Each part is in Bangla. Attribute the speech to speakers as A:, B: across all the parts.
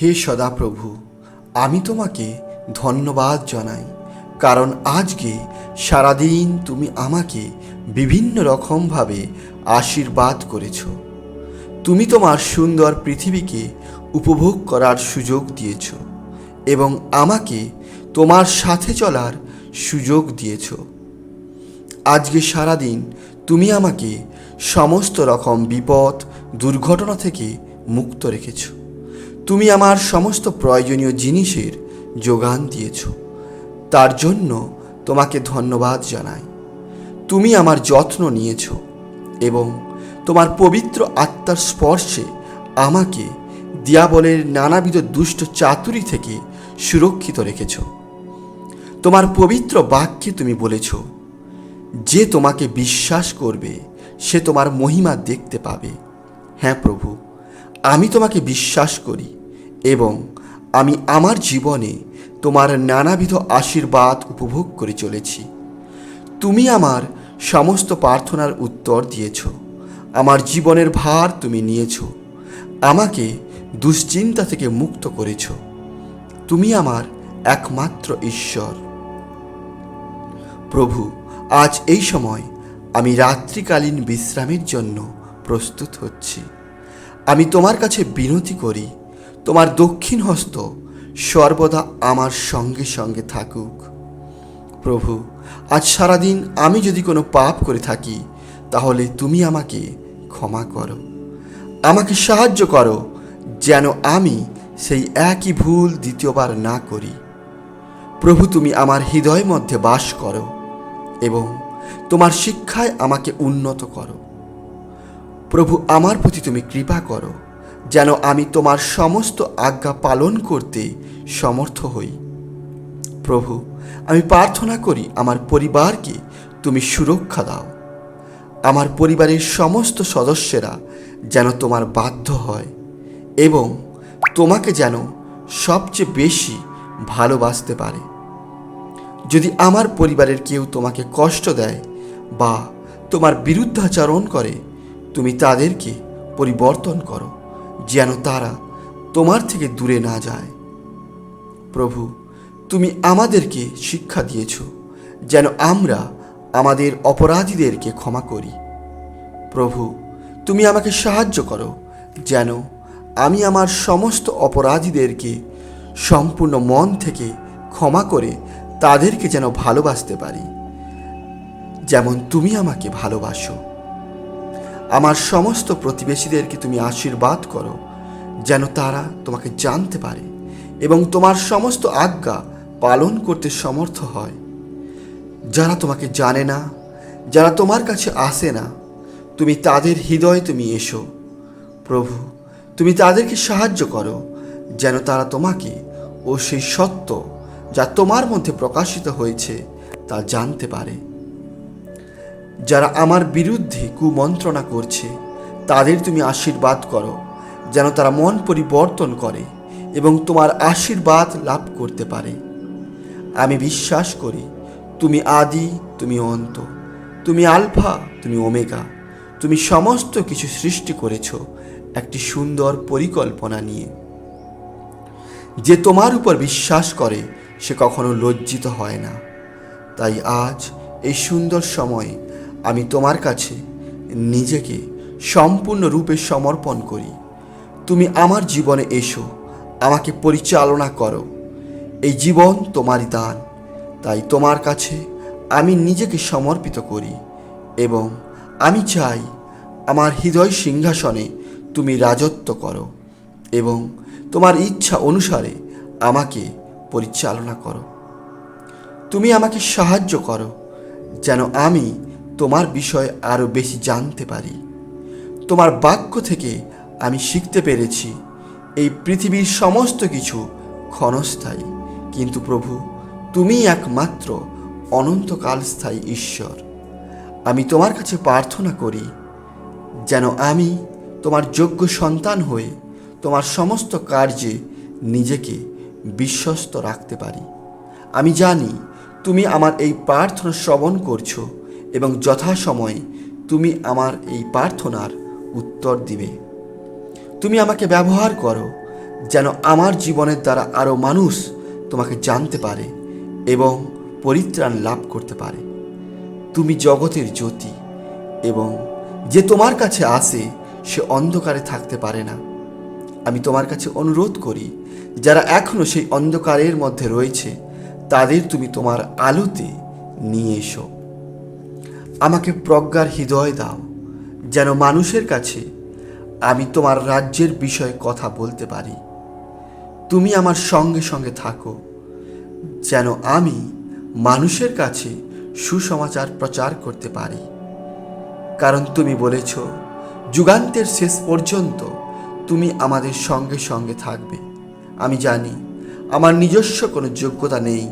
A: হে সদাপ্রভু, আমি তোমাকে ধন্যবাদ জানাই, কারণ আজকে সারাদিন তুমি আমাকে বিভিন্ন রকমভাবে আশীর্বাদ করেছ। তুমি তোমার সুন্দর পৃথিবীকে উপভোগ করার সুযোগ দিয়েছ এবং আমাকে তোমার সাথে চলার সুযোগ দিয়েছ। আজকে সারাদিন তুমি আমাকে সমস্ত রকম বিপদ দুর্ঘটনা থেকে মুক্ত রেখেছ। তুমি আমার সমস্ত প্রয়োজনীয় জিনিসের যোগান দিয়েছ, তার জন্য তোমাকে ধন্যবাদ জানাই। তুমি আমার যত্ন নিয়েছ এবং তোমার পবিত্র আত্মার স্পর্শে আমাকে দিয়াবলের নানাবিধ দুষ্ট চাতুরি থেকে সুরক্ষিত রেখেছ। তোমার পবিত্র বাক্যে তুমি বলেছ, যে তোমাকে বিশ্বাস করবে সে তোমার মহিমা দেখতে পাবে। হ্যাঁ প্রভু, আমি তোমাকে বিশ্বাস করি এবং আমি আমার জীবনে তোমার নানাবিধ আশীর্বাদ উপভোগ করে চলেছি। তুমি আমার সমস্ত প্রার্থনার উত্তর দিয়েছ, আমার জীবনের ভার তুমি নিয়েছ, আমাকে দুশ্চিন্তা থেকে মুক্ত করেছ। তুমি আমার একমাত্র ঈশ্বর। প্রভু, আজ এই সময় আমি রাত্রিকালীন বিশ্রামের জন্য প্রস্তুত হচ্ছি। আমি তোমার কাছে বিনতি করি, তোমার দক্ষিণ হস্ত সর্বদা আমার সঙ্গে সঙ্গে থাকুক। প্রভু, আজ সারাদিন আমি যদি কোনো পাপ করে থাকি, তাহলে তুমি আমাকে ক্ষমা করো। আমাকে সাহায্য করো যেন আমি সেই একই ভুল দ্বিতীয়বার না করি। প্রভু, তুমি আমার হৃদয় মধ্যে বাস করো এবং তোমার শিক্ষায় আমাকে উন্নত করো। প্রভু, আমার প্রতি তুমি কৃপা করো যেন আমি তোমার সমস্ত আজ্ঞা পালন করতে সমর্থ হই। প্রভু, আমি প্রার্থনা করি আমার পরিবারকে তুমি সুরক্ষা দাও। আমার পরিবারের সমস্ত সদস্যরা যেন তোমার বাধ্য হয় এবং তোমাকে যেন সবচেয়ে বেশি ভালোবাসতে পারে। যদি আমার পরিবারের কেউ তোমাকে কষ্ট দেয় বা তোমার বিরুদ্ধাচরণ করে, তুমি তাদেরকে পরিবর্তন করো যেন তারা তোমার থেকে দূরে না যায়। প্রভু, তুমি আমাদেরকে শিক্ষা দিয়েছ যেন আমরা আমাদের অপরাধীদেরকে ক্ষমা করি। প্রভু, তুমি আমাকে সাহায্য করো যেন আমি আমার সমস্ত অপরাধীদেরকে সম্পূর্ণ মন থেকে ক্ষমা করে তাদেরকে যেন ভালোবাসতে পারি যেমন তুমি আমাকে ভালোবাসো। আমার সমস্ত প্রতিবেশীদেরকে তুমি আশীর্বাদ করো যেন তারা তোমাকে জানতে পারে এবং তোমার সমস্ত আজ্ঞা পালন করতে সমর্থ হয়। যারা তোমাকে জানে না, যারা তোমার কাছে আসে না, তুমি তাদের হৃদয়ে তুমি এসো। প্রভু, তুমি তাদেরকে সাহায্য করো যেন তারা তোমাকে ও সেই সত্য যা তোমার মধ্যে প্রকাশিত হয়েছে তা জানতে পারে। যারা আমার বিরুদ্ধে কুমন্ত্রণা করছে তাদের তুমি আশীর্বাদ করো যেন তারা মন পরিবর্তন করে এবং তোমার আশীর্বাদ লাভ করতে পারে। আমি বিশ্বাস করি তুমি আদি, তুমি অন্ত, তুমি আলফা, তুমি ওমেগা। তুমি সমস্ত কিছু সৃষ্টি করেছ একটি সুন্দর পরিকল্পনা নিয়ে। যে তোমার উপর বিশ্বাস করে সে কখনো লজ্জিত হয় না। তাই আজ এই সুন্দর সময়ে আমি তোমার কাছে নিজেকে সম্পূর্ণরূপে সমর্পণ করি। তুমি আমার জীবনে এসো, আমাকে পরিচালনা করো। এই জীবন তোমারই দান, তাই তোমার কাছে আমি নিজেকে সমর্পিত করি এবং আমি চাই আমার হৃদয় সিংহাসনে তুমি রাজত্ব করো এবং তোমার ইচ্ছা অনুসারে আমাকে পরিচালনা করো। তুমি আমাকে সাহায্য করো যেন আমি তোমার বিষয়ে আরও বেশি জানতে পারি। তোমার বাক্য থেকে আমি শিখতে পেরেছি এই পৃথিবীর সমস্ত কিছু ক্ষণস্থায়ী, কিন্তু প্রভু তুমি একমাত্র অনন্তকাল স্থায়ী ঈশ্বর। আমি তোমার কাছে প্রার্থনা করি যেন আমি তোমার যোগ্য সন্তান হয়ে তোমার সমস্ত কার্যে নিজেকে বিশ্বস্ত রাখতে পারি। আমি জানি তুমি আমার এই প্রার্থনা শ্রবণ করছো এবং যথাসময়ে তুমি আমার এই প্রার্থনার উত্তর দিবে। তুমি আমাকে ব্যবহার করো যেন আমার জীবনের দ্বারা আরও মানুষ তোমাকে জানতে পারে এবং পরিত্রাণ লাভ করতে পারে। তুমি জগতের জ্যোতি, এবং যে তোমার কাছে আসে সে অন্ধকারে থাকতে পারে না। আমি তোমার কাছে অনুরোধ করি, যারা এখনো সেই অন্ধকারের মধ্যে রয়েছে তাদের তুমি তোমার আলোতে নিয়ে এসো। আমাকে প্রজ্ঞার হৃদয় দাও, যেন মানুষের কাছে আমি তোমার রাজ্যের বিষয়ে কথা বলতে পারি। তুমি আমার সঙ্গে সঙ্গে থাকো, যেন আমি মানুষের কাছে সুসমাচার প্রচার করতে পারি। কারণ তুমি বলেছ, যুগান্তের শেষ পর্যন্ত তুমি আমাদের সঙ্গে সঙ্গে থাকবে। আমি জানি আমার নিজস্ব কোনো যোগ্যতা নেই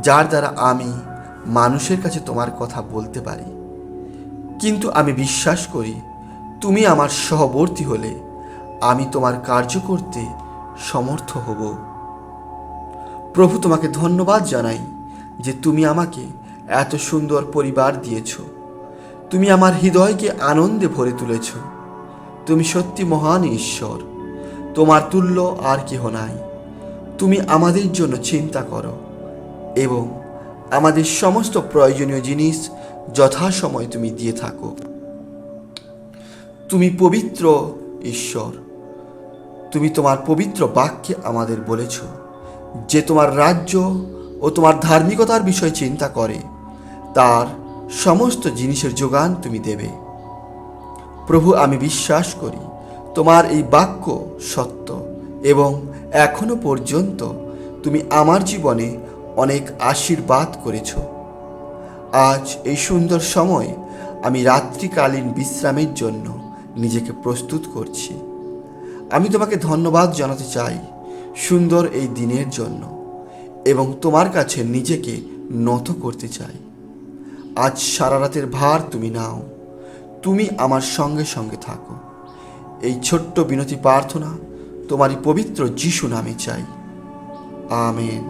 A: যার দ্বারা আমি মানুষের কাছে তোমার কথা বলতে পারি, কিন্তু আমি বিশ্বাস করি তুমি আমার সহবর্তী হলে আমি তোমার কার্য করতে সমর্থ হব। প্রভু, তোমাকে ধন্যবাদ জানাই যে তুমি আমাকে এত সুন্দর পরিবার দিয়েছ। তুমি আমার হৃদয়কে আনন্দে ভরে তুলেছ। তুমি সত্যি মহান ঈশ্বর, তোমার তুল্য আর কেহ নাই। তুমি আমাদের জন্য চিন্তা করো এবং আমাদের সমস্ত প্রয়োজনীয় জিনিস যথাসময়ে তুমি দিয়ে থাকো। তুমি পবিত্র ঈশ্বর। তুমি তোমার পবিত্র বাক্যে আমাদের বলেছ যে তোমার রাজ্য ও তোমার ধার্মিকতার বিষয়ে চিন্তা করে তার সমস্ত জিনিসের যোগান তুমি দেবে। প্রভু, আমি বিশ্বাস করি তোমার এই বাক্য সত্য এবং এখনো পর্যন্ত তুমি আমার জীবনে অনেক আশীর্বাদ করেছ। আজ এই সুন্দর সময় আমি রাত্রিকালীন বিশ্রামের জন্য নিজেকে প্রস্তুত করছি। আমি তোমাকে ধন্যবাদ জানাতে চাই সুন্দর এই দিনের জন্য, এবং তোমার কাছে নিজেকে নত করতে চাই। আজ সারা রাতের ভার তুমি নাও। তুমি আমার সঙ্গে সঙ্গে থাকো। এই ছোট্ট বিনতি প্রার্থনা তোমারই পবিত্র যিশু নামে চাই। আমেন।